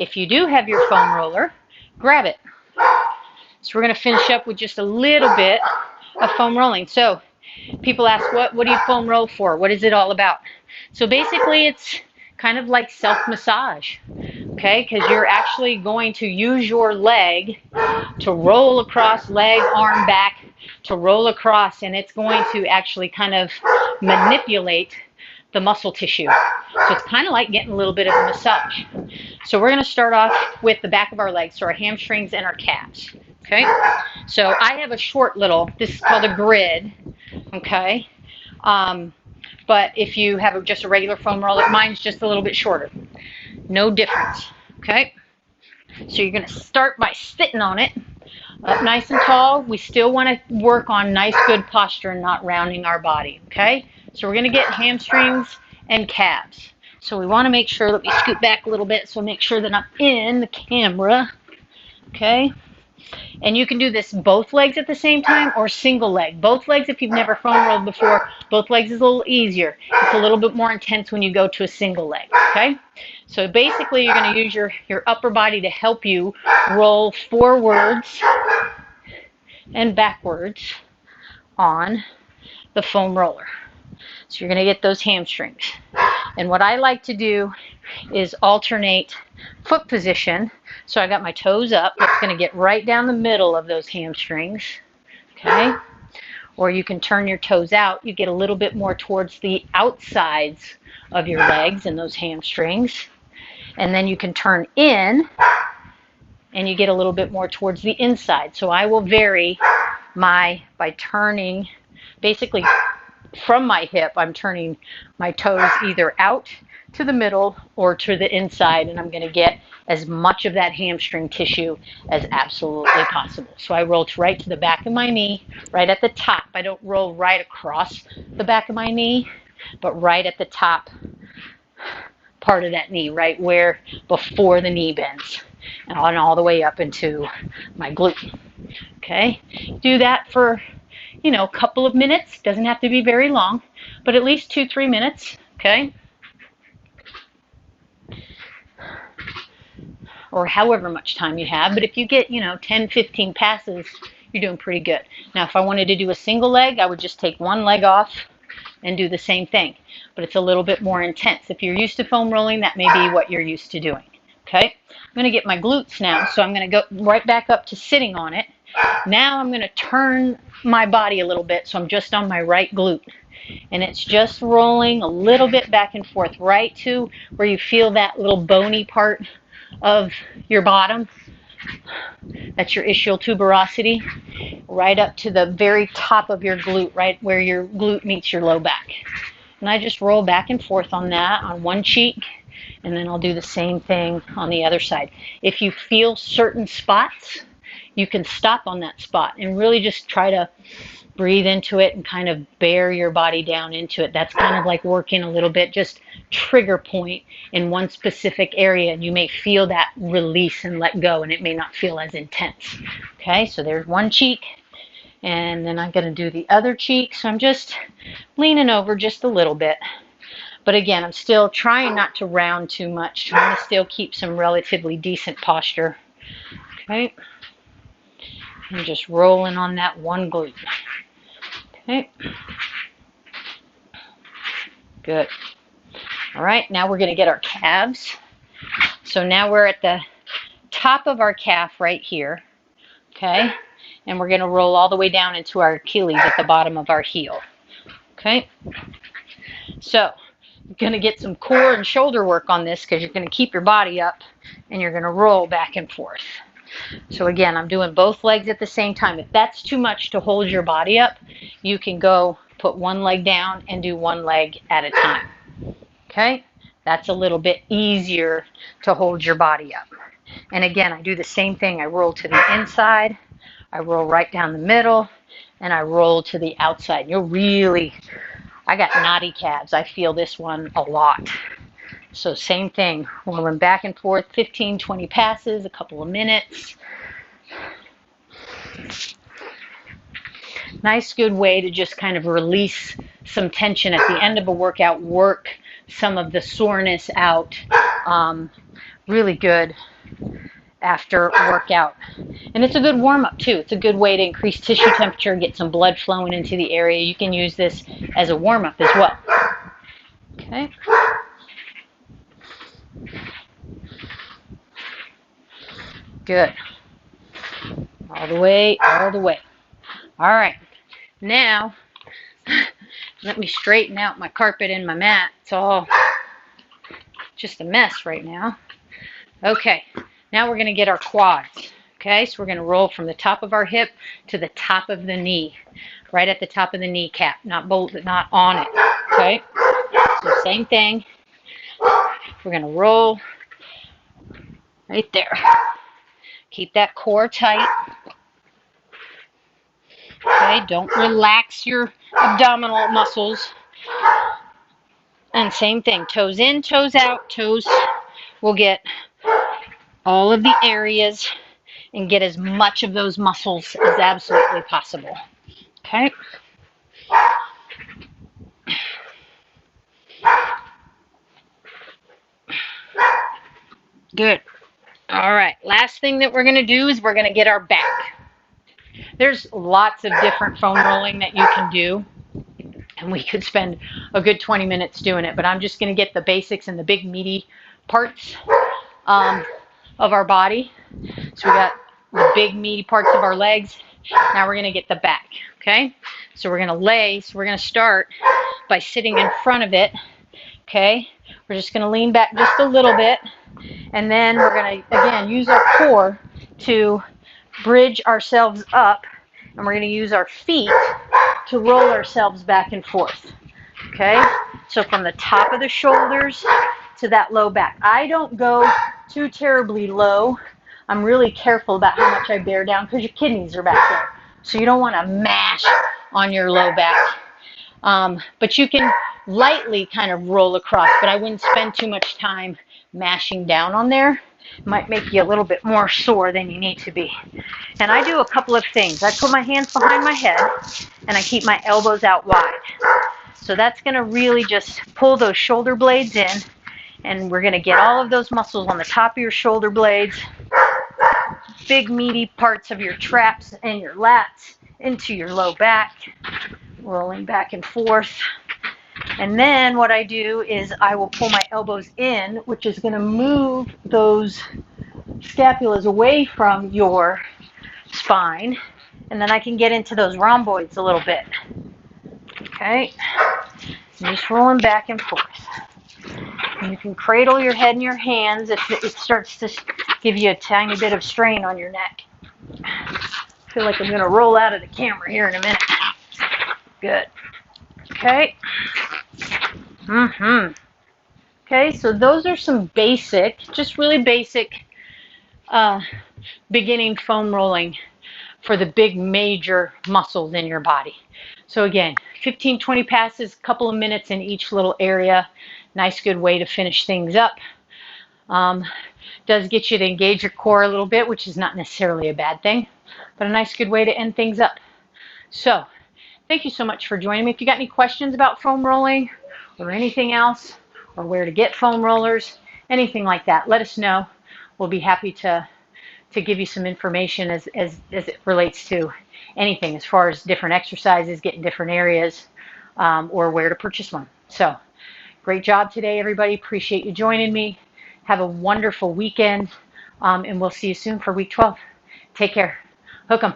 If you do have your foam roller, grab it. So we're going to finish up with just a little bit of foam rolling. So people ask, what do you foam roll for? What is it all about? So basically it's kind of like self-massage, okay? Because you're actually going to use your leg to roll across, leg, arm, back, to roll across, and it's going to actually kind of manipulate the muscle tissue. So it's kind of like getting a little bit of a massage. So we're going to start off with the back of our legs, so our hamstrings and our calves. Okay, so I have a short little, this is called a grid, okay, but if you have just a regular foam roller, mine's just a little bit shorter, no difference, okay. So you're going to start by sitting on it, up nice and tall. We still want to work on nice, good posture and not rounding our body, okay. So we're going to get hamstrings and calves. So we want to make sure that we scoot back a little bit, so make sure that I'm in the camera, okay. And you can do this both legs at the same time or single leg. Both legs, if you've never foam rolled before, both legs is a little easier. It's a little bit more intense when you go to a single leg, okay? So basically you're going to use your upper body to help you roll forwards and backwards on the foam roller. So you're going to get those hamstrings. And what I like to do is alternate foot position. So I got my toes up. It's going to get right down the middle of those hamstrings. Okay? Or you can turn your toes out. You get a little bit more towards the outsides of your legs and those hamstrings. And then you can turn in and you get a little bit more towards the inside. So I will vary by turning basically from my hip. I'm turning my toes either out to the middle or to the inside, and I'm going to get as much of that hamstring tissue as absolutely possible. So I roll right to the back of my knee, right at the top. I don't roll right across the back of my knee, but right at the top part of that knee, right where before the knee bends, and on all the way up into my glute. Okay, do that for a couple of minutes. Doesn't have to be very long, but at least 2-3 minutes, okay? Or however much time you have. But if you get, 10-15 passes, you're doing pretty good. Now, if I wanted to do a single leg, I would just take one leg off and do the same thing. But it's a little bit more intense. If you're used to foam rolling, that may be what you're used to doing, okay? I'm going to get my glutes now, so I'm going to go right back up to sitting on it. Now I'm going to turn my body a little bit, so I'm just on my right glute. And it's just rolling a little bit back and forth, right to where you feel that little bony part of your bottom. That's your ischial tuberosity, right up to the very top of your glute, right where your glute meets your low back. And I just roll back and forth on that on one cheek, and then I'll do the same thing on the other side. If you feel certain spots, you can stop on that spot and really just try to breathe into it and kind of bear your body down into it. That's kind of like working a little bit, just trigger point in one specific area, and you may feel that release and let go, and it may not feel as intense. Okay, so there's one cheek, and then I'm going to do the other cheek. So I'm just leaning over just a little bit. But again, I'm still trying not to round too much, trying to still keep some relatively decent posture. Okay. And just rolling on that one glute. Okay. Good. All right, now we're going to get our calves. So now we're at the top of our calf right here. Okay. And we're going to roll all the way down into our Achilles at the bottom of our heel. Okay. So you're going to get some core and shoulder work on this because you're going to keep your body up and you're going to roll back and forth. So again, I'm doing both legs at the same time. If that's too much to hold your body up, you can go put one leg down and do one leg at a time. Okay? That's a little bit easier to hold your body up. And again, I do the same thing. I roll to the inside, I roll right down the middle, and I roll to the outside. I got knotty calves. I feel this one a lot. So same thing, rolling back and forth, 15-20 passes, a couple of minutes. Nice, good way to just kind of release some tension at the end of a workout, work some of the soreness out Really good after workout. And it's a good warm-up too. It's a good way to increase tissue temperature, get some blood flowing into the area. You can use this as a warm-up as well. Okay. Good. All the way, all the way. All right. Now, let me straighten out my carpet and my mat. It's all just a mess right now. Okay. Now we're going to get our quads. Okay, so we're going to roll from the top of our hip to the top of the knee, right at the top of the kneecap, not on it. Okay, so same thing. We're going to roll right there. Keep that core tight. Okay, don't relax your abdominal muscles. And same thing, toes in, toes out, toes. We'll get all of the areas and get as much of those muscles as absolutely possible. Okay. Good. All right. Last thing that we're going to do is we're going to get our back. There's lots of different foam rolling that you can do, and we could spend a good 20 minutes doing it, but I'm just going to get the basics and the big meaty parts of our body. So we got the big meaty parts of our legs. Now we're going to get the back. Okay. So we're going to lay. So we're going to start by sitting in front of it. Okay. We're just going to lean back just a little bit. And then we're going to, again, use our core to bridge ourselves up. And we're going to use our feet to roll ourselves back and forth. Okay? So from the top of the shoulders to that low back. I don't go too terribly low. I'm really careful about how much I bear down because your kidneys are back there. So you don't want to mash on your low back. But you can lightly kind of roll across, but I wouldn't spend too much time mashing down on there. It might make you a little bit more sore than you need to be. And I do a couple of things. I put my hands behind my head and I keep my elbows out wide. So that's going to really just pull those shoulder blades in, and we're going to get all of those muscles on the top of your shoulder blades, big meaty parts of your traps and your lats into your low back, rolling back and forth. And then what I do is I will pull my elbows in, which is going to move those scapulas away from your spine, and then I can get into those rhomboids a little bit. Okay, just rolling back and forth. And you can cradle your head in your hands if it starts to give you a tiny bit of strain on your neck. I feel like I'm going to roll out of the camera here in a minute. Good. Okay. Okay, so those are some basic, just really basic beginning foam rolling for the big major muscles in your body. So again, 15, 20 passes, a couple of minutes in each little area. Nice, good way to finish things up. Does get you to engage your core a little bit, which is not necessarily a bad thing, but a nice, good way to end things up. So thank you so much for joining me. If you got any questions about foam rolling or anything else, or where to get foam rollers, anything like that, let us know. We'll be happy to give you some information as it relates to anything as far as different exercises, getting different areas, or where to purchase one. So great job today, everybody. Appreciate you joining me. Have a wonderful weekend, and we'll see you soon for week 12. Take care. Hook 'em.